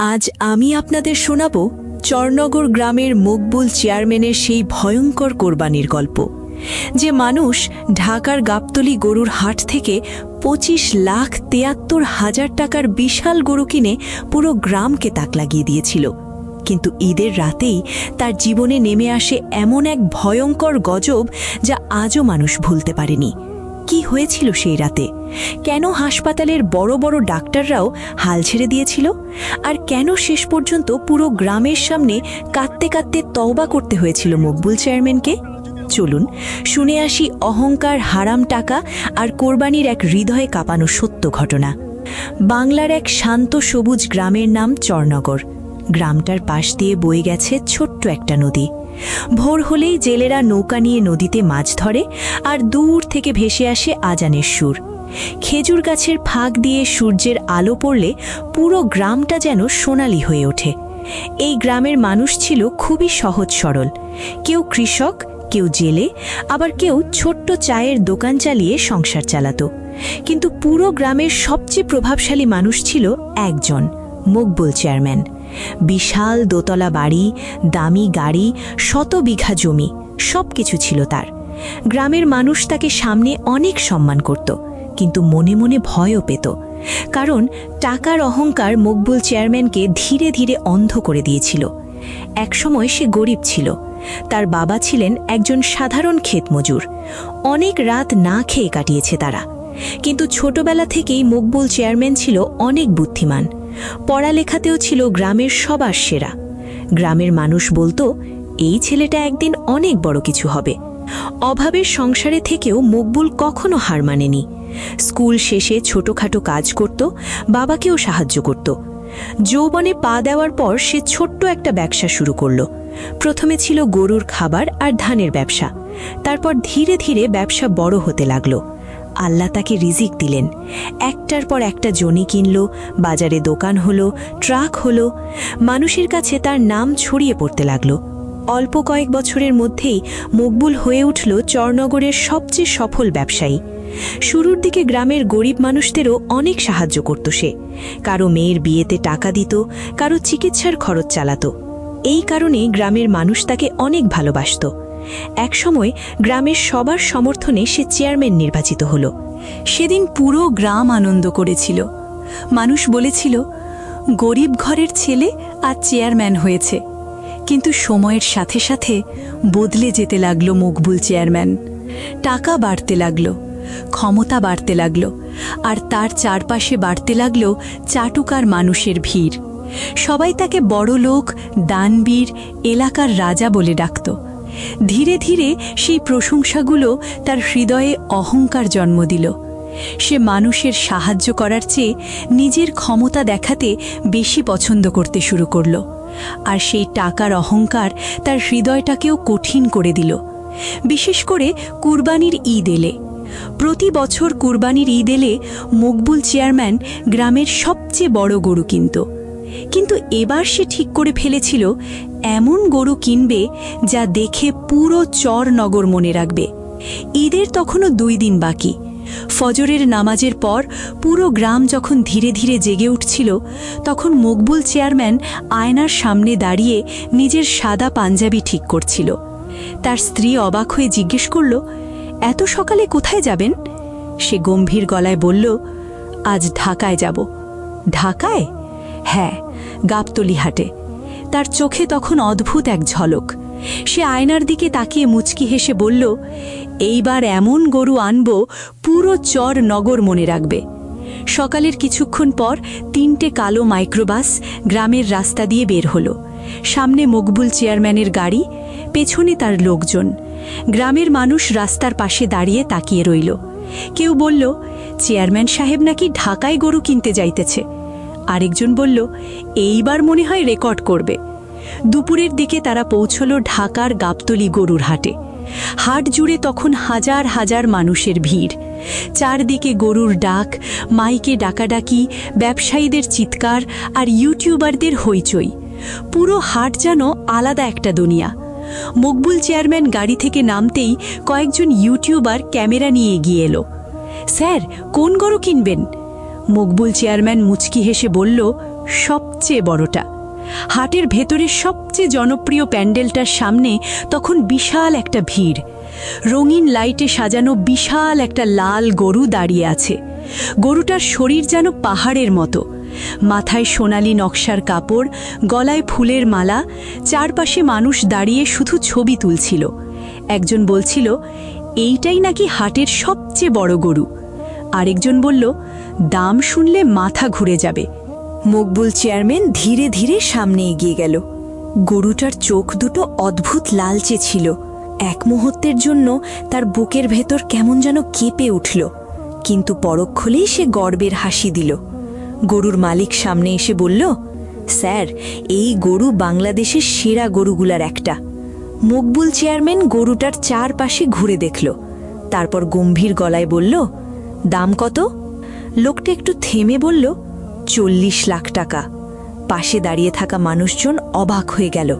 আজ আমি আপনাদের শোনাব চরনগর গ্রামের মকবুল চেয়ারম্যানের সেই ভয়ঙ্কর কোরবানির গল্প, যে মানুষ ঢাকার গাবতলী গরুর হাট থেকে 25,73,000 টাকার বিশাল গরু কিনে পুরো গ্রামকে তাক লাগিয়ে দিয়েছিল। কিন্তু ঈদের রাতেই তার জীবনে নেমে আসে এমন এক ভয়ঙ্কর গজব যা আজও মানুষ ভুলতে পারেনি। কি হয়েছিল সেই রাতে? কেন হাসপাতালের বড় বড় ডাক্তাররাও হাল ছেড়ে দিয়েছিল? আর কেন শেষ পর্যন্ত পুরো গ্রামের সামনে কাঁদতে কাঁদতে তওবা করতে হয়েছিল মকবুল চেয়ারম্যানকে? চলুন শুনে আসি অহংকার, হারাম টাকা আর কোরবানির এক হৃদয়ে কাঁপানো সত্য ঘটনা। বাংলার এক শান্ত সবুজ গ্রামের নাম চরনগর। গ্রামটার পাশ দিয়ে বয়ে গেছে ছোট্ট একটা নদী। ভোর হলেই জেলেরা নৌকা নিয়ে নদীতে মাছ ধরে, আর দূর থেকে ভেসে আসে আজানের সুর। খেজুর গাছের ফাঁক দিয়ে সূর্যের আলো পড়লে পুরো গ্রামটা যেন সোনালি হয়ে ওঠে। এই গ্রামের মানুষ ছিল খুবই সহজ সরল। কেউ কৃষক, কেউ জেলে, আবার কেউ ছোট্ট চায়ের দোকান চালিয়ে সংসার চালাতো। কিন্তু পুরো গ্রামের সবচেয়ে প্রভাবশালী মানুষ ছিল একজন, মকবুল চেয়ারম্যান। বিশাল দোতলা বাড়ি, দামি গাড়ি, 100 বিঘা জমি, সবকিছু ছিল তার। গ্রামের মানুষ তাকে সামনে অনেক সম্মান করত, কিন্তু মনে মনে ভয়ও পেত। কারণ টাকার অহংকার মকবুল চেয়ারম্যানকে ধীরে ধীরে অন্ধ করে দিয়েছিল। একসময় সে গরিব ছিল। তার বাবা ছিলেন একজন সাধারণ ক্ষেতমজুর। অনেক রাত না খেয়ে কাটিয়েছে তারা। কিন্তু ছোটবেলা থেকেই মকবুল চেয়ারম্যান ছিল অনেক বুদ্ধিমান। পড়ালেখাতেও ছিল গ্রামের সবার সেরা। গ্রামের মানুষ বলতো, এই ছেলেটা একদিন অনেক বড় কিছু হবে। অভাবের সংসারে থেকেও মকবুল কখনো হার মানেনি। স্কুল শেষে ছোটখাটো কাজ করত, বাবাকেও সাহায্য করত। যৌবনে পা দেওয়ার পর সে ছোট্ট একটা ব্যবসা শুরু করল। প্রথমে ছিল গরুর খাবার আর ধানের ব্যবসা। তারপর ধীরে ধীরে ব্যবসা বড় হতে লাগলো। আল্লাহ তাকে রিজিক দিলেন। একটার পর একটা জমি কিনল, বাজারে দোকান হলো, ট্রাক হলো। মানুষের কাছে তার নাম ছড়িয়ে পড়তে লাগলো। অল্প কয়েক বছরের মধ্যেই মকবুল হয়ে উঠল চরনগরের সবচেয়ে সফল ব্যবসায়ী। শুরুর দিকে গ্রামের গরিব মানুষদেরও অনেক সাহায্য করত সে। কারো মেয়ের বিয়েতে টাকা দিত, কারো চিকিৎসার খরচ চালাত। এই কারণে গ্রামের মানুষ তাকে অনেক ভালোবাসত। একসময় গ্রামের সবার সমর্থনে সে চেয়ারম্যান নির্বাচিত হল। সেদিন পুরো গ্রাম আনন্দ করেছিল। মানুষ বলেছিল, গরিব ঘরের ছেলে আর চেয়ারম্যান হয়েছে। কিন্তু সময়ের সাথে সাথে বদলে যেতে লাগলো মকবুল চেয়ারম্যান। টাকা বাড়তে লাগলো, ক্ষমতা বাড়তে লাগলো, আর তার চারপাশে বাড়তে লাগলো চাটুকার মানুষের ভিড়। সবাই তাকে বড় লোক, দানবীর, এলাকার রাজা বলে ডাকত। ধীরে ধীরে সেই প্রশংসাগুলো তার হৃদয়ে অহংকার জন্ম দিল। সে মানুষের সাহায্য করার চেয়ে নিজের ক্ষমতা দেখাতে বেশি পছন্দ করতে শুরু করল। আর সেই টাকার অহংকার তার হৃদয়টাকেও কঠিন করে দিল। বিশেষ করে কুরবানির ঈদ এলে। প্রতি বছর কুরবানির ঈদ এলে মকবুল চেয়ারম্যান গ্রামের সবচেয়ে বড় গরু কিনত। কিন্তু এবার সে ঠিক করে ফেলেছিল, এমন গরু কিনবে যা দেখে পুরো চরনগর মনে রাখবে। ঈদের তখনও 2 দিন বাকি। ফজরের নামাজের পর পুরো গ্রাম যখন ধীরে ধীরে জেগে উঠছিল, তখন মকবুল চেয়ারম্যান আয়নার সামনে দাঁড়িয়ে নিজের সাদা পাঞ্জাবি ঠিক করছিল। তার স্ত্রী অবাক হয়ে জিজ্ঞেস করল, এত সকালে কোথায় যাবেন? সে গম্ভীর গলায় বলল, আজ ঢাকায় যাব। ঢাকায়? হ্যাঁ, গাবতলী হাটে। তার চোখে তখন অদ্ভুত এক ঝলক। সে আয়নার দিকে তাকিয়ে মুচকি হেসে বলল, এইবার এমন গরু আনব পুরো চরনগর মনে রাখবে। সকালের কিছুক্ষণ পর 3টে কালো মাইক্রোবাস গ্রামের রাস্তা দিয়ে বের হলো। সামনে মকবুল চেয়ারম্যানের গাড়ি, পেছনে তার লোকজন। গ্রামের মানুষ রাস্তার পাশে দাঁড়িয়ে তাকিয়ে রইল। কেউ বলল, চেয়ারম্যান সাহেব নাকি ঢাকায় গরু কিনতে যাইতেছে। আরেকজন বলল, এইবার মনে হয় রেকর্ড করবে। দুপুরের দিকে তারা পৌঁছল ঢাকার গাবতলী গরুর হাটে। হাট জুড়ে তখন হাজার হাজার মানুষের ভিড়। চারদিকে গরুর ডাক, মাইকে ডাকাডাকি, ব্যবসায়ীদের চিৎকার আর ইউটিউবারদের হইচই। পুরো হাট যেন আলাদা একটা দুনিয়া। মকবুল চেয়ারম্যান গাড়ি থেকে নামতেই কয়েকজন ইউটিউবার ক্যামেরা নিয়ে এগিয়ে এলো। স্যার, কোন গরু কিনবেন? মকবুল চেয়ারম্যান মুচকি হেসে বলল, সবচেয়ে বড়টা। হাটের ভেতরে সবচেয়ে জনপ্রিয় প্যান্ডেলটার সামনে তখন বিশাল একটা ভিড়। রঙিন লাইটে সাজানো বিশাল একটা লাল গরু দাঁড়িয়ে আছে। গরুটার শরীর যেন পাহাড়ের মতো, মাথায় সোনালি নকশার কাপড়, গলায় ফুলের মালা, চারপাশে মানুষ দাঁড়িয়ে শুধু ছবি তুলছিল। একজন বলছিল, এইটাই নাকি হাটের সবচেয়ে বড় গরু। আরেকজন বলল, দাম শুনলে মাথা ঘুরে যাবে। মকবুল চেয়ারম্যান ধীরে ধীরে সামনে এগিয়ে গেল। গরুটার চোখ দুটো অদ্ভুত লালচে ছিল। এক মুহূর্তের জন্য তার বুকের ভেতর কেমন যেন কেঁপে উঠল, কিন্তু পরক্ষণেই সে গর্বের হাসি দিল। গরুর মালিক সামনে এসে বলল, স্যার, এই গরু বাংলাদেশের সেরা গরুগুলার একটা। মকবুল চেয়ারম্যান গরুটার চারপাশে ঘুরে দেখল, তারপর গম্ভীর গলায় বলল, দাম কত? লোকটা একটু থেমে বলল, 40 লাখ টাকা। পাশে দাঁড়িয়ে থাকা মানুষজন অবাক হয়ে গেল।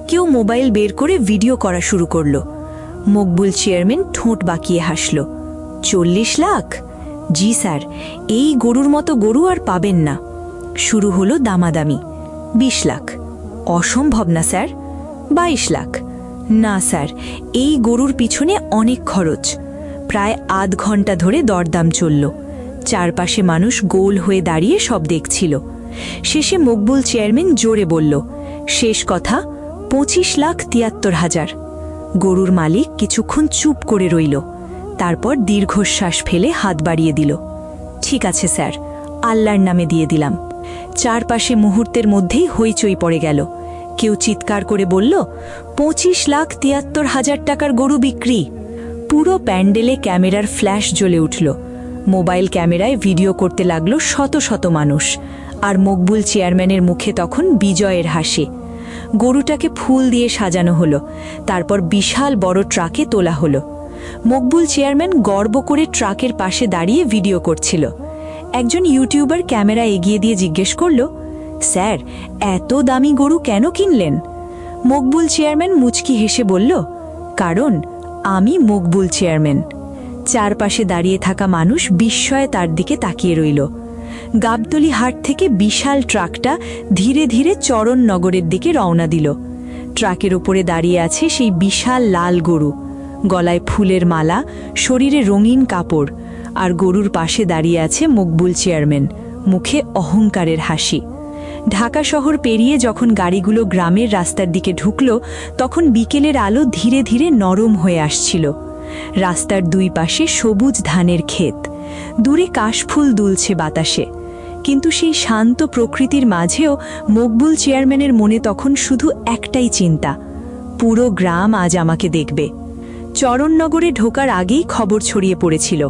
কেউ মোবাইল বের করে ভিডিও করা শুরু করল। মকবুল চেয়ারম্যান ঠোঁট বাঁকিয়ে হাসল। 40 লাখ? জি স্যার, এই গরুর মতো গরু আর পাবেন না। শুরু হলো দামাদামি। 20 লাখ? অসম্ভব না স্যার। 22 লাখ? না স্যার, এই গরুর পিছনে অনেক খরচ। প্রায় আধ ঘন্টা ধরে দরদাম চলল। চারপাশে মানুষ গোল হয়ে দাঁড়িয়ে সব দেখছিল। শেষে মকবুল চেয়ারম্যান জোরে বলল, শেষ কথা, 25,73,000। গরুর মালিক কিছুক্ষণ চুপ করে রইল, তারপর দীর্ঘশ্বাস ফেলে হাত বাড়িয়ে দিল। ঠিক আছে স্যার, আল্লাহর নামে দিয়ে দিলাম। চারপাশে মুহূর্তের মধ্যেই হইচই পড়ে গেল। কেউ চিৎকার করে বলল, 25,73,000 টাকার গরু বিক্রি। পুরো প্যান্ডেলে ক্যামেরার ফ্ল্যাশ জ্বলে উঠল। মোবাইল ক্যামেরায় ভিডিও করতে লাগলো শত শত মানুষ, আর মকবুল চেয়ারম্যানের মুখে তখন বিজয়ের হাসি। গরুটাকে ফুল দিয়ে সাজানো হলো, তারপর বিশাল বড় ট্রাকে তোলা হলো। মকবুল চেয়ারম্যান গর্ব করে ট্রাকের পাশে দাঁড়িয়ে ভিডিও করছিল। একজন ইউটিউবার ক্যামেরা এগিয়ে দিয়ে জিজ্ঞেস করল, স্যার, এত দামি গরু কেন কিনলেন? মকবুল চেয়ারম্যান মুচকি হেসে বলল, কারণ আমি মকবুল চেয়ারম্যান। চারপাশে দাঁড়িয়ে থাকা মানুষ বিস্ময়ে তার দিকে তাকিয়ে রইল। গাবতলী হাট থেকে বিশাল ট্রাকটা ধীরে ধীরে চরণনগরের দিকে রওনা দিল। ট্রাকের উপরে দাঁড়িয়ে আছে সেই বিশাল লাল গরু, গলায় ফুলের মালা, শরীরে রঙিন কাপড়, আর গরুর পাশে দাঁড়িয়ে আছে মকবুল চেয়ারম্যান, মুখে অহংকারের হাসি। ঢাকা শহর পেরিয়ে যখন গাড়িগুলো গ্রামের রাস্তার দিকে ঢুকল, তখন বিকেলের আলো ধীরে ধীরে নরম হয়ে আসছিল। রাস্তার দুই পাশে সবুজ ধানের ক্ষেত, দূরে কাশফুল দুলছে বাতাসে। কিন্তু সেই শান্ত প্রকৃতির মাঝেও মকবুল চেয়ারম্যানের মনে তখন শুধু একটাই চিন্তা, পুরো গ্রাম আজ আমাকে দেখবে। চরণনগরে ঢোকার আগেই খবর ছড়িয়ে পড়েছিল,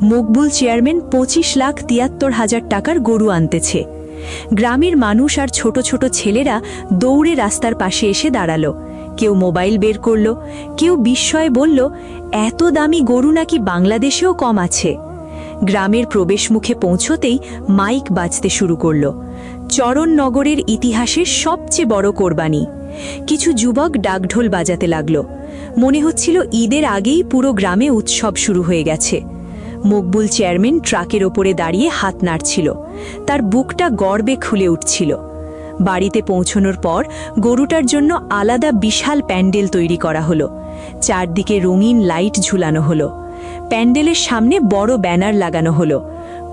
মকবুল চেয়ারম্যান 25,73,000 টাকার গরু আনতেছে। গ্রামের মানুষ আর ছোট ছোট ছেলেরা দৌড়ে রাস্তার পাশে এসে দাঁড়ালো। কেউ মোবাইল বের করল, কেউ বিস্ময়ে বলল, এত দামি গরু নাকি বাংলাদেশেও কম আছে। গ্রামের প্রবেশমুখে পৌঁছতেই মাইক বাজতে শুরু করল, চরণনগরের ইতিহাসের সবচেয়ে বড় কোরবানি। কিছু যুবক ডাকঢোল বাজাতে লাগল। মনে হচ্ছিল ঈদের আগেই পুরো গ্রামে উৎসব শুরু হয়ে গেছে। মকবুল চেয়ারম্যান ট্রাকের ওপরে দাঁড়িয়ে হাত নাড়ছিল, তার বুকটা গর্বে খুলে উঠছিল। বাড়িতে পৌঁছানোর পর গরুটার জন্য আলাদা বিশাল প্যান্ডেল তৈরি করা হলো। চারদিকে রঙিন লাইট ঝুলানো হলো। প্যান্ডেলের সামনে বড় ব্যানার লাগানো হলো,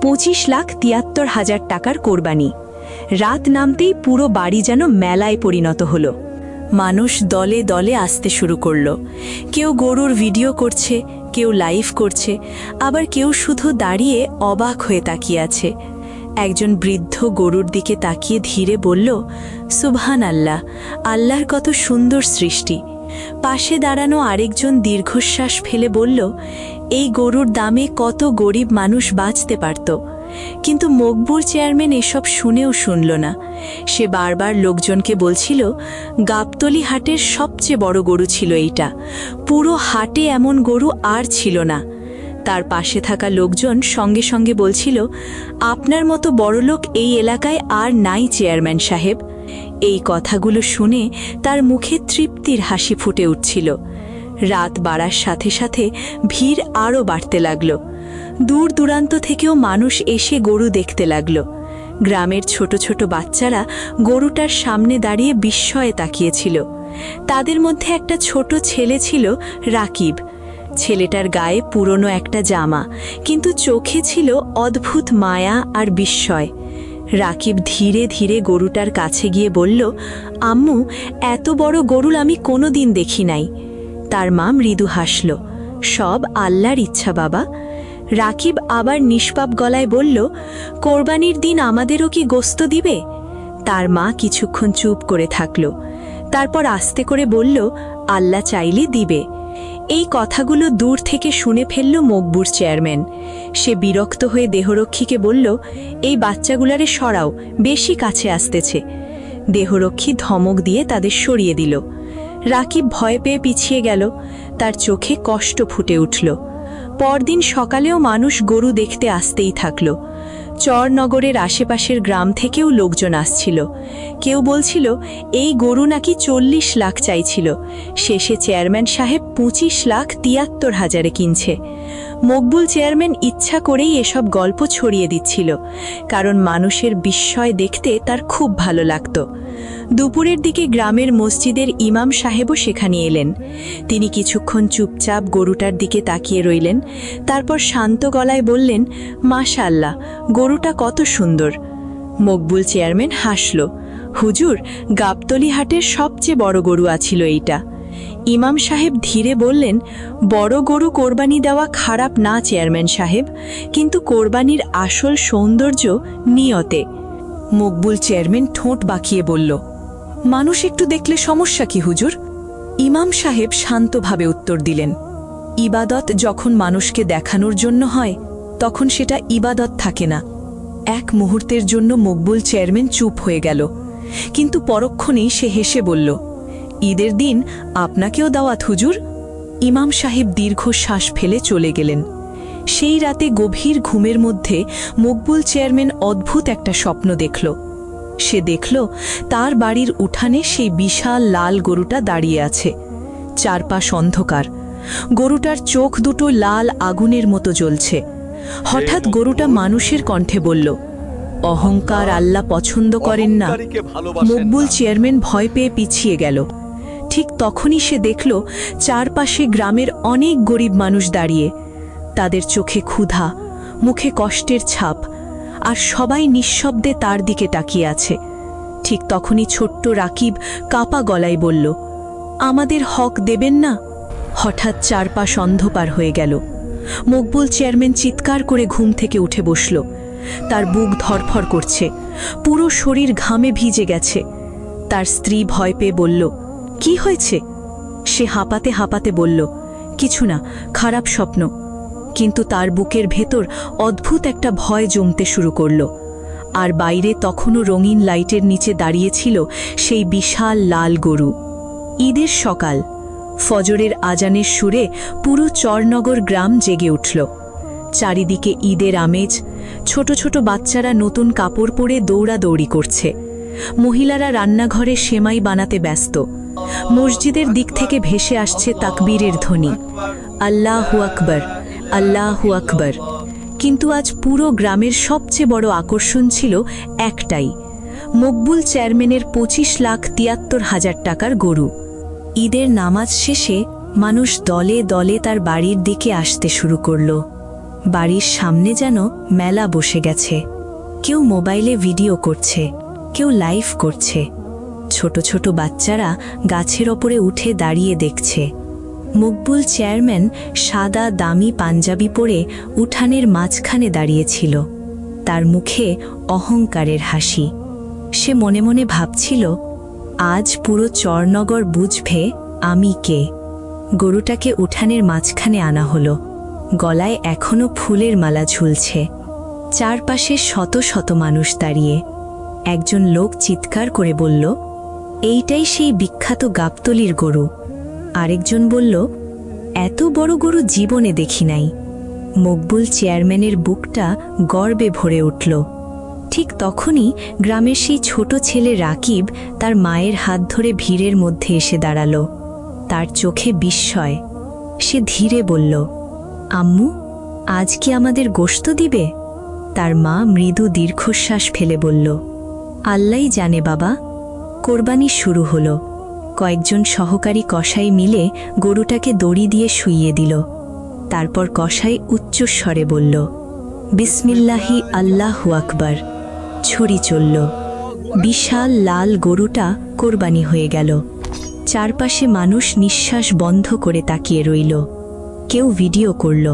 25,73,000 টাকার কোরবানি। রাত নামতেই পুরো বাড়ি যেন মেলায় পরিণত হলো। মানুষ দলে দলে আসতে শুরু করলো। কেউ গরুর ভিডিও করছে, কেউ লাইভ করছে, আবার কেউ শুধু দাঁড়িয়ে অবাক হয়ে তাকিয়ে আছে। একজন বৃদ্ধ গরুর দিকে তাকিয়ে ধীরে বলল, সুবহান আল্লাহ, আল্লাহর কত সুন্দর সৃষ্টি। পাশে দাঁড়ানো আরেকজন দীর্ঘশ্বাস ফেলে বলল, এই গরুর দামে কত গরিব মানুষ বাঁচতে পারত। কিন্তু মকবুল চেয়ারম্যান এসব শুনেও শুনল না। সে বারবার লোকজনকে বলছিল, গাবতলী হাটের সবচেয়ে বড় গরু ছিল এইটা, পুরো হাটে এমন গরু আর ছিল না। তার পাশে থাকা লোকজন সঙ্গে সঙ্গে বলছিল, আপনার মতো বড়লোক এই এলাকায় আর নাই চেয়ারম্যান সাহেব। এই কথাগুলো শুনে তার মুখে তৃপ্তির হাসি ফুটে উঠছিল। রাত বাড়ার সাথে সাথে ভিড় আরও বাড়তে লাগল। দূর দূরান্ত থেকেও মানুষ এসে গরু দেখতে লাগল। গ্রামের ছোট ছোট বাচ্চারা গরুটার সামনে দাঁড়িয়ে বিস্ময়ে তাকিয়েছিল। তাদের মধ্যে একটা ছোট ছেলে ছিল, রাকিব। ছেলেটার গায়ে পুরনো একটা জামা, কিন্তু চোখে ছিল অদ্ভুত মায়া আর বিস্ময়। রাকিব ধীরে ধীরে গরুটার কাছে গিয়ে বলল, আম্মু, এত বড় গরু আমি কোনোদিন দেখি নাই। তার মা মৃদু হাসল, সব আল্লাহর ইচ্ছা বাবা। রাকিব আবার নিষ্পাপ গলায় বলল, কোরবানির দিন আমাদেরও কি গোস্ত দিবে? তার মা কিছুক্ষণ চুপ করে থাকল, তারপর আস্তে করে বলল, আল্লাহ চাইলে দিবে। এই কথাগুলো দূর থেকে শুনে ফেলল মকবুর চেয়ারম্যান। সে বিরক্ত হয়ে দেহরক্ষীকে বলল, এই বাচ্চাগুলারে সরাও, বেশি কাছে আসতেছে। দেহরক্ষী ধমক দিয়ে তাদের সরিয়ে দিল। রাকিব ভয় পেয়ে পিছিয়ে গেল, তার চোখে কষ্ট ফুটে উঠল। পরদিন সকালেও মানুষ গরু দেখতে আসতেই থাকল। চরনগরের আশেপাশের গ্রাম থেকেও লোকজন আসছিল। কেউ বলছিল এই গরু নাকি 40 লাখ চাইছিল, শেষে চেয়ারম্যান সাহেব 25,73,000 কিনছে। মকবুল চেয়ারম্যান ইচ্ছা করেই এসব গল্প ছড়িয়ে দিচ্ছিল, কারণ মানুষের বিস্ময় দেখতে তার খুব ভালো লাগত। দুপুরের দিকে গ্রামের মসজিদের ইমাম সাহেবও সেখানে এলেন। তিনি কিছুক্ষণ চুপচাপ গরুটার দিকে তাকিয়ে রইলেন, তারপর শান্ত গলায় বললেন, মাশাআল্লাহ, গরুটা কত সুন্দর। মকবুল চেয়ারম্যান হাসল, হুজুর, গাবতলী হাটের সবচেয়ে বড় গরু আছিল এইটা। ইমাম সাহেব ধীরে বললেন, বড় গরু কোরবানি দেওয়া খারাপ না চেয়ারম্যান সাহেব, কিন্তু কোরবানির আসল সৌন্দর্য নিয়তে। মকবুল চেয়ারম্যান ঠোঁট বাঁকিয়ে বলল, মানুষ একটু দেখলে সমস্যা কি হুজুর? ইমাম সাহেব শান্তভাবে উত্তর দিলেন, ইবাদত যখন মানুষকে দেখানোর জন্য হয় তখন সেটা ইবাদত থাকে না। এক মুহূর্তের জন্য মকবুল চেয়ারম্যান চুপ হয়ে গেল, কিন্তু পরক্ষণেই সে হেসে বলল, ঈদের দিন আপনাকেও দাওয়াত হুজুর। ইমাম সাহেব দীর্ঘশ্বাস ফেলে চলে গেলেন। সেই রাতে গভীর ঘুমের মধ্যে মকবুল চেয়ারম্যান অদ্ভুত একটা স্বপ্ন দেখল। সে দেখল তার বাড়ির উঠানে সেই বিশাল লাল গরুটা দাঁড়িয়ে আছে। চারপাশ অন্ধকার, গরুটার চোখ দুটো লাল আগুনের মতো জ্বলছে। হঠাৎ গরুটা মানুষের কণ্ঠে বলল, অহংকার আল্লাহ পছন্দ করেন না। মকবুল চেয়ারম্যান ভয় পেয়ে পিছিয়ে গেল। ঠিক তখনই সে দেখল চারপাশে গ্রামের অনেক গরিব মানুষ দাঁড়িয়ে, তাদের চোখে ক্ষুধা, মুখে কষ্টের ছাপ, আর সবাই নিঃশব্দে তার দিকে তাকিয়ে আছে। ঠিক তখনই ছোট্ট রাকিব কাপা গলায় বলল, আমাদের হক দেবেন না? হঠাৎ চারপাশ অন্ধকার হয়ে গেল। মকবুল চেয়ারম্যান চিৎকার করে ঘুম থেকে উঠে বসল। তার বুক ধরফর করছে, পুরো শরীর ঘামে ভিজে গেছে। তার স্ত্রী ভয় পেয়ে বলল, কি হয়েছে? সে হাঁপাতে হাঁপাতে বলল, কিছু না, খারাপ স্বপ্ন। কিন্তু তার বুকের ভেতর অদ্ভুত একটা ভয় জমতে শুরু করল। আর বাইরে তখনও রঙিন লাইটের নিচে দাঁড়িয়েছিল সেই বিশাল লাল গরু। ঈদের সকাল, ফজরের আজানের সুরে পুরো চরনগর গ্রাম জেগে উঠল। চারিদিকে ঈদের আমেজ, ছোট ছোট বাচ্চারা নতুন কাপড় পরে দৌড়াদৌড়ি করছে। মহিলারা রান্নাঘরে সেমাই বানাতে ব্যস্ত। মসজিদের দিক থেকে ভেসে আসছে তাকবীরের ধ্বনি, আল্লাহু আকবার, আল্লাহু আকবার। কিন্তু আজ পুরো গ্রামের সবচেয়ে বড় আকর্ষণ ছিল একটাই, মকবুল চেয়ারম্যানের 25,73,000 টাকার গরু। ঈদের নামাজ শেষে মানুষ দলে দলে তার বাড়ির দিকে আসতে শুরু করল। বাড়ির সামনে যেন মেলা বসে গেছে। কেউ মোবাইলে ভিডিও করছে, কেউ লাইভ করছে। ছোট ছোট বাচ্চারা গাছের ওপরে উঠে দাঁড়িয়ে দেখছে। মকবুল চেয়ারম্যান সাদা দামি পাঞ্জাবি পরে উঠানের মাঝখানে দাঁড়িয়েছিল। তার মুখে অহংকারের হাসি। সে মনে মনে ভাবছিল, আজ পুরো চরনগর বুঝবে আমি কে। গরুটাকে উঠানের মাঝখানে আনা হলো। গলায় এখনো ফুলের মালা ঝুলছে। চারপাশে শত শত মানুষ দাঁড়িয়ে। একজন লোক চিৎকার করে বলল, এইটাই সেই বিখ্যাত গাবতলীর গরু। আরেকজন বলল, এত বড় গরু জীবনে দেখি নাই। মকবুল চেয়ারম্যানের বুকটা গর্বে ভরে উঠল। ঠিক তখনই গ্রামের সেই ছোট ছেলে রাকিব তার মায়ের হাত ধরে ভিড়ের মধ্যে এসে দাঁড়াল। তার চোখে বিস্ময়। সে ধীরে বলল, আম্মু, আজ কি আমাদের গোশত দিবে? তার মা মৃদু দীর্ঘশ্বাস ফেলে বলল, আল্লাহই জানে বাবা। কোরবানি শুরু হলো। কয়েকজন সহকারী কসাই মিলে গরুটাকে দড়ি দিয়ে শুইয়ে দিল। তারপর কসাই উচ্চস্বরে বলল, বিসমিল্লাহি আল্লাহু আকবার। ছুরি চলল। বিশাল লাল গরুটা কোরবানি হয়ে গেল। চারপাশে মানুষ নিঃশ্বাস বন্ধ করে তাকিয়ে রইল। কেউ ভিডিও করল,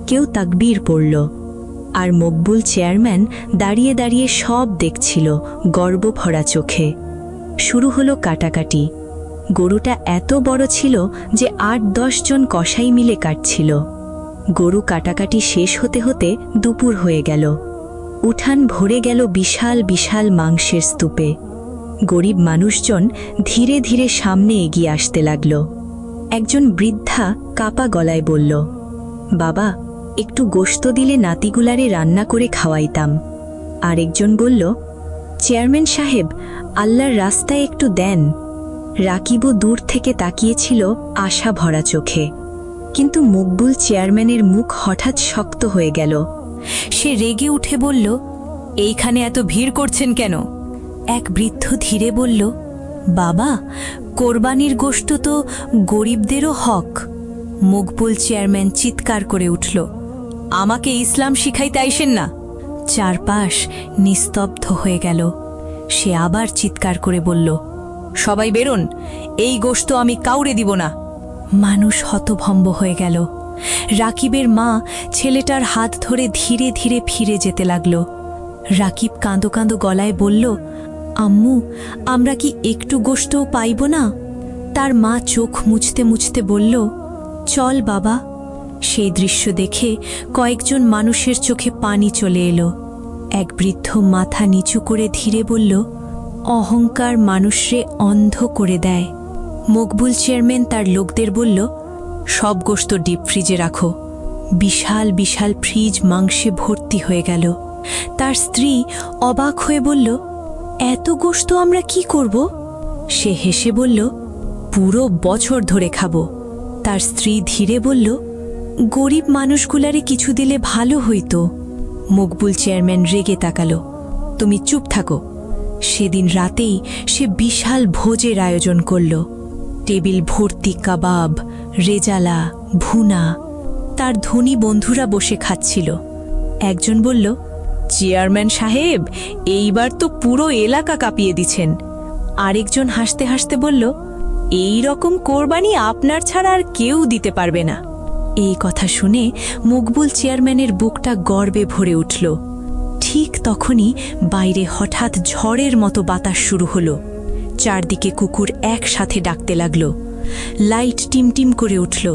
কেউ তাকবীর পড়ল, আর মকবুল চেয়ারম্যান দাঁড়িয়ে দাঁড়িয়ে সব দেখছিল গর্ব ভরা চোখে। শুরু হলো কাটাকাটি। গরুটা এত বড় ছিল যে ৮-১০ জন কসাই মিলে কাটছিল। গরু কাটাকাটি শেষ হতে হতে দুপুর হয়ে গেল। উঠান ভরে গেল বিশাল বিশাল মাংসের স্তূপে। গরিব মানুষজন ধীরে ধীরে সামনে এগিয়ে আসতে লাগল। একজন বৃদ্ধা কাপা গলায় বলল, বাবা, একটু গোশত দিলে নাতিগুলারে রান্না করে খাওয়াইতাম। আরেকজন বলল, চেয়ারম্যান সাহেব, আল্লাহর রাস্তায় একটু দেন। রাকিবও দূর থেকে তাকিয়েছিল আশা ভরা চোখে। কিন্তু মকবুল চেয়ারম্যানের মুখ হঠাৎ শক্ত হয়ে গেল। সে রেগে উঠে বলল, এইখানে এত ভিড় করছেন কেন? এক বৃদ্ধ ধীরে বলল, বাবা, কোরবানির গোশত তো গরিবদেরও হক। মকবুল চেয়ারম্যান চিৎকার করে উঠল, আমাকে ইসলাম শিখাইতে আইসেন না। চারপাশ নিস্তব্ধ হয়ে গেল। সে আবার চিৎকার করে বলল, সবাই বেরোন, এই গোশত আমি কাউরে দিব না। মানুষ হতভম্ব হয়ে গেল। রাকিবের মা ছেলেটার হাত ধরে ধীরে ধীরে ফিরে যেতে লাগল। রাকিব কাঁদো কাঁদো গলায় বলল, আম্মু, আমরা কি একটু গোশতও পাইব না? তার মা চোখ মুছতে মুছতে বলল, চল বাবা। সেই দৃশ্য দেখে কয়েকজন মানুষের চোখে পানি চলে এলো। এক বৃদ্ধ মাথা নিচু করে ধীরে বলল, অহংকার মানুষরে অন্ধ করে দেয়। মকবুল চেয়ারম্যান তার লোকদের বলল, সব গোশত ডিপ ফ্রিজে রাখো। বিশাল বিশাল ফ্রিজ মাংসে ভর্তি হয়ে গেল। তার স্ত্রী অবাক হয়ে বলল, এত গোশত আমরা কি করব? সে হেসে বলল, পুরো বছর ধরে খাবো। তার স্ত্রী ধীরে বলল, গরিব মানুষগুলারে কিছু দিলে ভালো হইতো। মকবুল চেয়ারম্যান রেগে তাকালো, তুমি চুপ থাকো। সেদিন রাতেই সে বিশাল ভোজের আয়োজন করল। টেবিল ভর্তি কাবাব, রেজালা, ভুনা। তার ধনী বন্ধুরা বসে খাচ্ছিল। একজন বলল, চেয়ারম্যান সাহেব, এইবার তো পুরো এলাকা কাঁপিয়ে দিচ্ছেন। আরেকজন হাসতে হাসতে বলল, এই রকম কোরবানি আপনার ছাড়া আর কেউ দিতে পারবে না। এই কথা শুনে মকবুল চেয়ারম্যানের বুকটা গর্বে ভরে উঠল। ঠিক তখনই বাইরে হঠাৎ ঝড়ের মতো বাতাস শুরু হলো। চারদিকে কুকুর একসাথে ডাকতে লাগল। লাইট টিমটিম করে উঠল।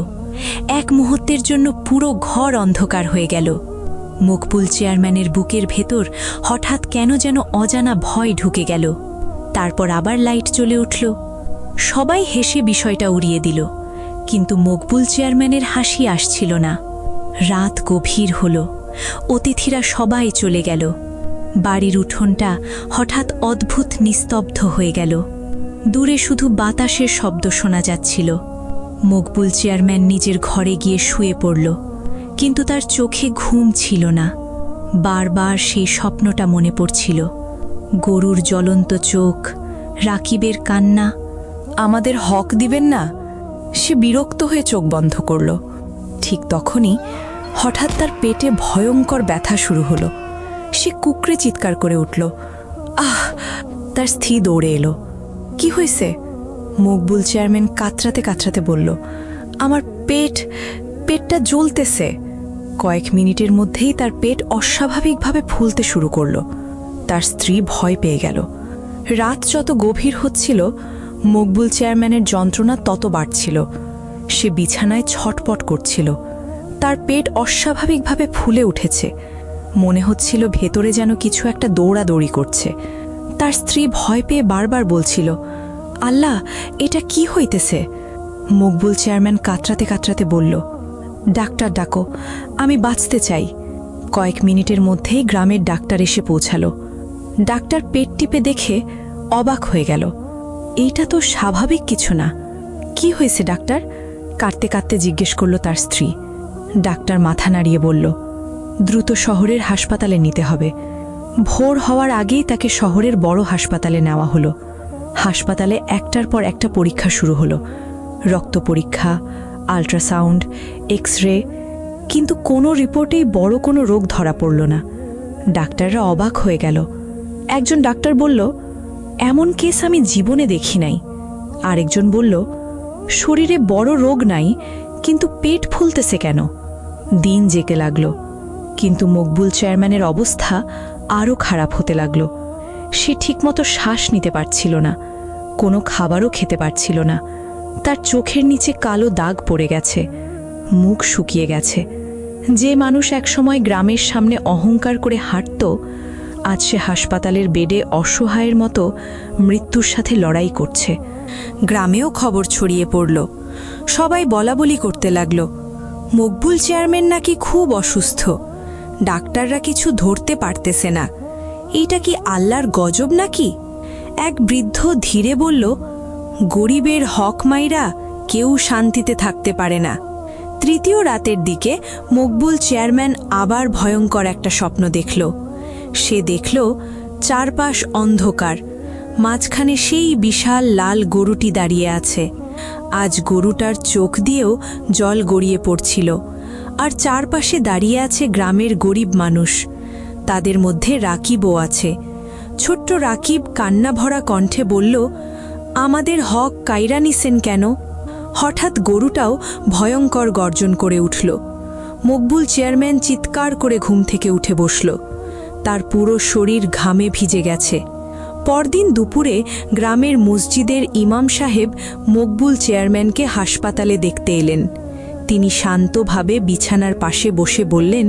এক মুহূর্তের জন্য পুরো ঘর অন্ধকার হয়ে গেল। মকবুল চেয়ারম্যানের বুকের ভেতর হঠাৎ কেন যেন অজানা ভয় ঢুকে গেল। তারপর আবার লাইট জ্বলে উঠল। সবাই হেসে বিষয়টা উড়িয়ে দিল, কিন্তু মকবুল চেয়ারম্যানের হাসি আসছিল না। রাত গভীর হল। অতিথিরা সবাই চলে গেল। বাড়ির উঠোনটা হঠাৎ অদ্ভুত নিস্তব্ধ হয়ে গেল। দূরে শুধু বাতাসের শব্দ শোনা যাচ্ছিল। মকবুল চেয়ারম্যান নিজের ঘরে গিয়ে শুয়ে পড়ল, কিন্তু তার চোখে ঘুম ছিল না। বারবার সেই স্বপ্নটা মনে পড়ছিল। গরুর জ্বলন্ত চোখ, রাকিবের কান্না। আমাদের হক দিবেন না? সে বিরক্ত হয়ে চোখ বন্ধ করল। ঠিক তখনই হঠাৎ তার পেটে ভয়ঙ্কর ব্যথা শুরু হলো। সে কুকড়ে চিৎকার করে উঠল, আহ! তার স্ত্রী দৌড়ে এলো। কি হয়েছে? মকবুল চেয়ারম্যান কাতরাতে কাতরাতে বলল, আমার পেটটা জ্বলতেছে। কয়েক মিনিটের মধ্যেই তার পেট অস্বাভাবিকভাবে ফুলতে শুরু করল। তার স্ত্রী ভয় পেয়ে গেল। রাত যত গভীর হচ্ছিল, মকবুল চেয়ারম্যানের যন্ত্রণা তত বাড়ছিল। সে বিছানায় ছটপট করছিল। তার পেট অস্বাভাবিকভাবে ফুলে উঠেছে। মনে হচ্ছিল ভেতরে যেন কিছু একটা দৌড়াদৌড়ি করছে। তার স্ত্রী ভয় পেয়ে বারবার বলছিল, আল্লাহ, এটা কি হইতেছে? মকবুল চেয়ারম্যান কাতরাতে কাতরাতে বলল, ডাক্তার ডাকো, আমি বাঁচতে চাই। কয়েক মিনিটের মধ্যেই গ্রামের ডাক্তার এসে পৌঁছালো। ডাক্তার পেট টিপে দেখে অবাক হয়ে গেল। এইটা তো স্বাভাবিক কিছু না। কি হয়েছে ডাক্তার? কাঁদতে কাঁদতে জিজ্ঞেস করল তার স্ত্রী। ডাক্তার মাথা নাড়িয়ে বলল, দ্রুত শহরের হাসপাতালে নিতে হবে। ভোর হওয়ার আগেই তাকে শহরের বড় হাসপাতালে নেওয়া হলো। হাসপাতালে একটার পর একটা পরীক্ষা শুরু হলো, রক্ত পরীক্ষা, আল্ট্রাসাউন্ড, এক্স রে, কিন্তু কোনো রিপোর্টেই বড় কোনো রোগ ধরা পড়ল না। ডাক্তাররা অবাক হয়ে গেল। একজন ডাক্তার বলল, এমন কেস আমি জীবনে দেখি নাই। আরেকজন বলল, শরীরে বড় রোগ নাই, কিন্তু পেট ফুলতেছে কেন? দিন যেতে লাগল, কিন্তু মকবুল চেয়ারম্যানের অবস্থা আরও খারাপ হতে লাগল। সে ঠিকমতো শ্বাস নিতে পারছিল না, কোনো খাবারও খেতে পারছিল না। তার চোখের নিচে কালো দাগ পড়ে গেছে, মুখ শুকিয়ে গেছে। যে মানুষ একসময় গ্রামের সামনে অহংকার করে হাঁটত, আজ সে হাসপাতালের বেডে অসহায়ের মতো মৃত্যুর সাথে লড়াই করছে। গ্রামেও খবর ছড়িয়ে পড়ল। সবাই বলাবলি করতে লাগল, মকবুল চেয়ারম্যান নাকি খুব অসুস্থ, ডাক্তাররা কিছু ধরতে পারতেছে না। এইটা কি আল্লাহর গজব নাকি? এক বৃদ্ধ ধীরে বলল, গরিবের হক মাইরা কেউ শান্তিতে থাকতে পারে না। তৃতীয় রাতের দিকে মকবুল চেয়ারম্যান আবার ভয়ঙ্কর একটা স্বপ্ন দেখল। সে দেখল চারপাশ অন্ধকার, মাঝখানে সেই বিশাল লাল গরুটি দাঁড়িয়ে আছে। আজ গরুটার চোখ দিয়েও জল গড়িয়ে পড়ছিল। আর চারপাশে দাঁড়িয়ে আছে গ্রামের গরিব মানুষ, তাদের মধ্যে রাকিবও আছে। ছোট্ট রাকিব কান্না ভরা কণ্ঠে বলল, আমাদের হক কাইরা নিছেন কেন? হঠাৎ গরুটাও ভয়ঙ্কর গর্জন করে উঠল। মকবুল চেয়ারম্যান চিৎকার করে ঘুম থেকে উঠে বসল। তার পুরো শরীর ঘামে ভিজে গেছে। পরদিন দুপুরে গ্রামের মসজিদের ইমাম সাহেব মকবুল চেয়ারম্যানকে হাসপাতালে দেখতে এলেন। তিনি শান্তভাবে বিছানার পাশে বসে বললেন,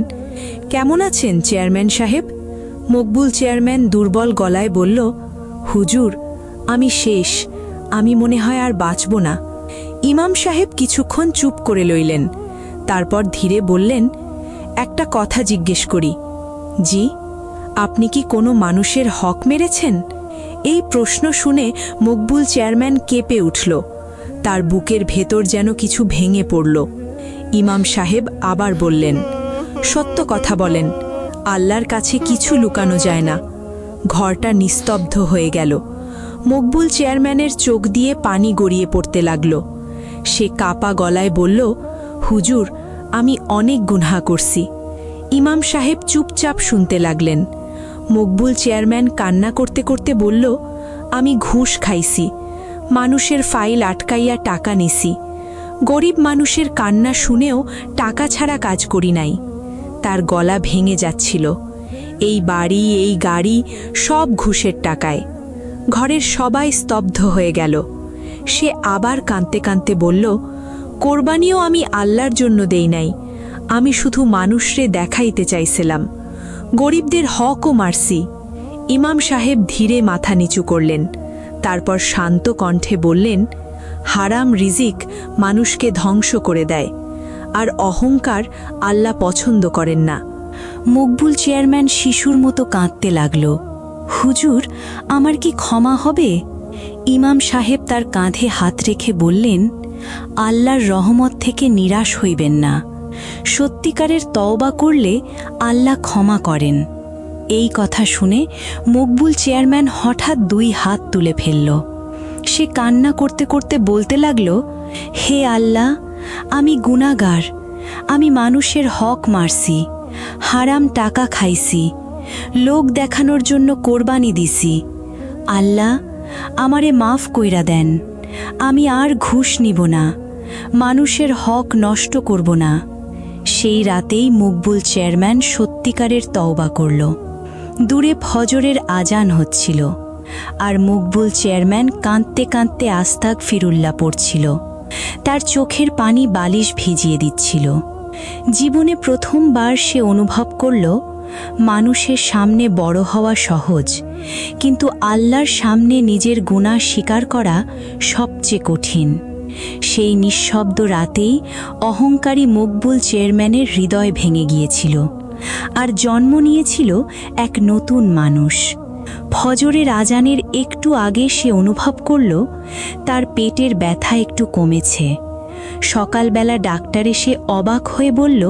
কেমন আছেন চেয়ারম্যান সাহেব? মকবুল চেয়ারম্যান দুর্বল গলায় বলল, হুজুর, আমি শেষ, আমি মনে হয় আর বাঁচব না। ইমাম সাহেব কিছুক্ষণ চুপ করে লইলেন, তারপর ধীরে বললেন, একটা কথা জিজ্ঞেস করি। জি? আপনি কি কোনো মানুষের হক মেরেছেন? এই প্রশ্ন শুনে মকবুল চেয়ারম্যান কেঁপে উঠল। তার বুকের ভেতর যেন কিছু ভেঙে পড়ল। ইমাম সাহেব আবার বললেন, সত্য কথা বলেন, আল্লাহর কাছে কিছু লুকানো যায় না। ঘরটা নিস্তব্ধ হয়ে গেল। মকবুল চেয়ারম্যানের চোখ দিয়ে পানি গড়িয়ে পড়তে লাগল। সে কাপা গলায় বলল, হুজুর, আমি অনেক গুনাহ করছি। ইমাম সাহেব চুপচাপ শুনতে লাগলেন। মকবুল চেয়ারম্যান কান্না করতে করতে বলল, আমি ঘুষ খাইছি, মানুষের ফাইল আটকাইয়া টাকা নিছি, গরিব মানুষের কান্না শুনেও টাকা ছাড়া কাজ করি নাই। তার গলা ভেঙে যাচ্ছিল। এই বাড়ি, এই গাড়ি সব ঘুষের টাকায়। ঘরের সবাই স্তব্ধ হয়ে গেল। সে আবার কাঁদতে কাঁদতে বলল, কোরবানিও আমি আল্লাহর জন্য দেই নাই, আমি শুধু মানুষরে দেখাইতে চাইছিলাম। গরিবদের হকও মারছি। ইমাম সাহেব ধীরে মাথা নিচু করলেন, তারপর শান্ত কণ্ঠে বললেন, হারাম রিজিক মানুষকে ধ্বংস করে দেয়, আর অহংকার আল্লাহ পছন্দ করেন না। মকবুল চেয়ারম্যান শিশুর মতো কাঁদতে লাগল, হুজুর, আমার কি ক্ষমা হবে? ইমাম সাহেব তার কাঁধে হাত রেখে বললেন, আল্লাহর রহমত থেকে নিরাশ হইবেন না। সত্যিকারের তওবা করলে আল্লাহ ক্ষমা করেন। এই কথা শুনে মকবুল চেয়ারম্যান হঠাৎ দুই হাত তুলে ফেলল। সে কান্না করতে করতে বলতে লাগল, হে আল্লাহ, আমি গুনাহগার, আমি মানুষের হক মারছি, হারাম টাকা খাইছি, লোক দেখানোর জন্য কোরবানি দিছি। আল্লাহ, আমারে মাফ কইরা দেন, আমি আর ঘুষ নিব না, মানুষের হক নষ্ট করব না। সেই রাতেই মকবুল চেয়ারম্যান সত্যিকারের তওবা করল। দূরে ফজরের আজান হচ্ছিল, আর মকবুল চেয়ারম্যান কাঁদতে কাঁদতে আস্তাগফিরুল্লাহ পড়ছিল। তার চোখের পানি বালিশ ভিজিয়ে দিচ্ছিল। জীবনে প্রথমবার সে অনুভব করল, মানুষের সামনে বড় হওয়া সহজ, কিন্তু আল্লাহর সামনে নিজের গুনাহ স্বীকার করা সবচেয়ে কঠিন। সেই নিঃশব্দ রাতেই অহংকারী মকবুল চেয়ারম্যানের হৃদয় ভেঙে গিয়েছিল, আর জন্ম নিয়েছিল এক নতুন মানুষ। ফজরের আজানের একটু আগে সে অনুভব করল, তার পেটের ব্যথা একটু কমেছে। সকালবেলা ডাক্তার এসে অবাক হয়ে বলল,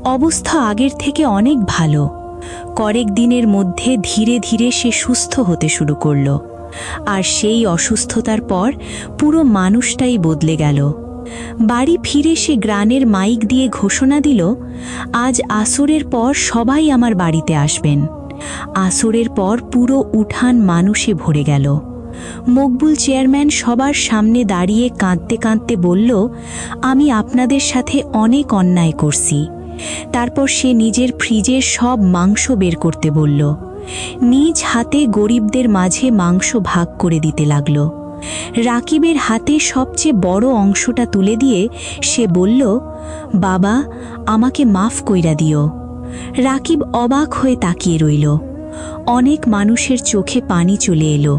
অবস্থা আগের থেকে অনেক ভালো। কয়েক দিনের মধ্যে ধীরে ধীরে সে সুস্থ হতে শুরু করল। আর সেই অসুস্থতার পর পুরো মানুষটাই বদলে গেল। বাড়ি ফিরে সে গ্রামের মাইক দিয়ে ঘোষণা দিল, আজ আসরের পর সবাই আমার বাড়িতে আসবেন। আসরের পর পুরো উঠান মানুষে ভরে গেল। মকবুল চেয়ারম্যান সবার সামনে দাঁড়িয়ে কাঁদতে কাঁদতে বলল, আমি আপনাদের সাথে অনেক অন্যায় করছি। তারপর সে নিজের ফ্রিজের সব মাংস বের করতে বলল। নিজ হাতে গরিবদের মাঝে মাংস ভাগ করে দিতে লাগল। রাকিবের হাতে সবচেয়ে বড় অংশটা তুলে দিয়ে সে বলল, বাবা, আমাকে মাফ কইরা দিও। রাকিব অবাক হয়ে তাকিয়ে রইল। অনেক মানুষের চোখে পানি চলে এলো।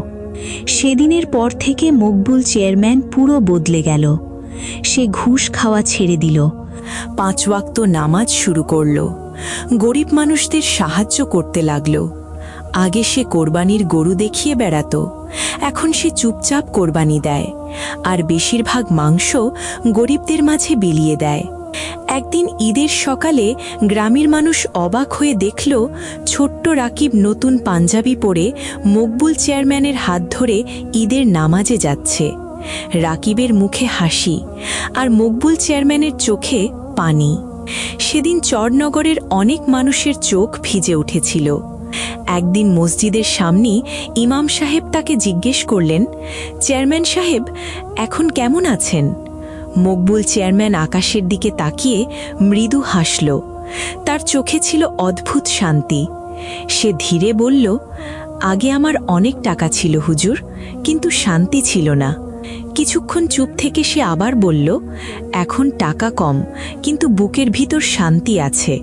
সেদিনের পর থেকে মকবুল চেয়ারম্যান পুরো বদলে গেল। সে ঘুষ খাওয়া ছেড়ে দিল, 5 ওয়াক্ত নামাজ শুরু করল, গরিব মানুষদের সাহায্য করতে লাগল। আগে সে কোরবানির গরু দেখিয়ে বেড়াতো, এখন সে চুপচাপ কোরবানি দেয় আর বেশিরভাগ মাংস গরিবদের মাঝে বিলিয়ে দেয়। একদিন ঈদের সকালে গ্রামের মানুষ অবাক হয়ে দেখল ছোট্ট রাকিব নতুন পাঞ্জাবি পরে মকবুল চেয়ারম্যানের হাত ধরে ঈদের নামাজে যাচ্ছে। রাকিবের মুখে হাসি আর মকবুল চেয়ারম্যানের চোখে পানি। সেদিন চরনগরের অনেক মানুষের চোখ ভিজে উঠেছিল। একদিন মসজিদের সামনে ইমাম সাহেব তাকে জিজ্ঞেস করলেন, চেয়ারম্যান সাহেব, এখন কেমন আছেন? মকবুল চেয়ারম্যান আকাশের দিকে তাকিয়ে মৃদু হাসল। তার চোখে ছিল অদ্ভুত শান্তি। সে ধীরে বলল, আগে আমার অনেক টাকা ছিল হুজুর, কিন্তু শান্তি ছিল না। কিছুক্ষণ চুপ থেকে সে আবার বলল, এখন টাকা কম, কিন্তু বুকের ভিতর শান্তি আছে।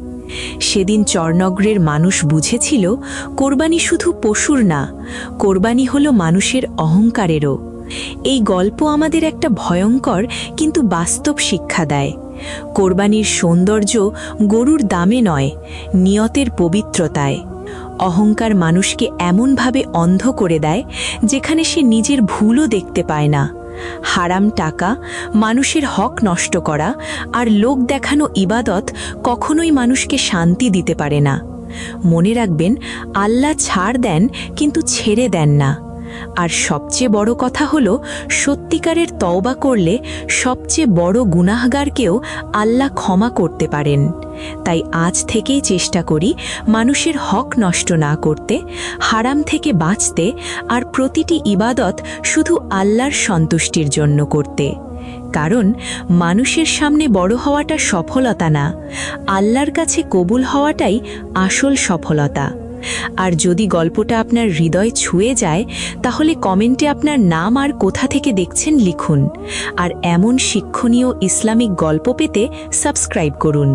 সেদিন চরনগরের মানুষ বুঝেছিল কোরবানি শুধু পশুর না, কোরবানি হলো মানুষের অহংকারেরও। এই গল্প আমাদের একটা ভয়ঙ্কর কিন্তু বাস্তব শিক্ষা দেয়। কোরবানির সৌন্দর্য গরুর দামে নয়, নিয়তের পবিত্রতায়। অহংকার মানুষকে এমনভাবে অন্ধ করে দেয় যেখানে সে নিজের ভুলও দেখতে পায় না। হারাম টাকা, মানুষের হক নষ্ট করা আর লোক দেখানো ইবাদত কখনোই মানুষকে শান্তি দিতে পারে না। মনে রাখবেন, আল্লাহ ছাড় দেন কিন্তু ছেড়ে দেন না। আর সবচেয়ে বড় কথা হলো, সত্যিকারের তওবা করলে সবচেয়ে বড় গুনাহগারকেও আল্লাহ ক্ষমা করতে পারেন। তাই আজ থেকেই চেষ্টা করি মানুষের হক নষ্ট না করতে, হারাম থেকে বাঁচতে আর প্রতিটি ইবাদত শুধু আল্লাহর সন্তুষ্টির জন্য করতে। কারণ মানুষের সামনে বড় হওয়াটা সফলতা না, আল্লাহর কাছে কবুল হওয়াটাই আসল সফলতা। আর যদি গল্পটা আপনার হৃদয় ছুঁয়ে যায়, তাহলে কমেন্টে আপনার নাম আর কোথা থেকে দেখছেন লিখুন। আর এমন শিক্ষণীয় ইসলামিক গল্প পেতে সাবস্ক্রাইব করুন।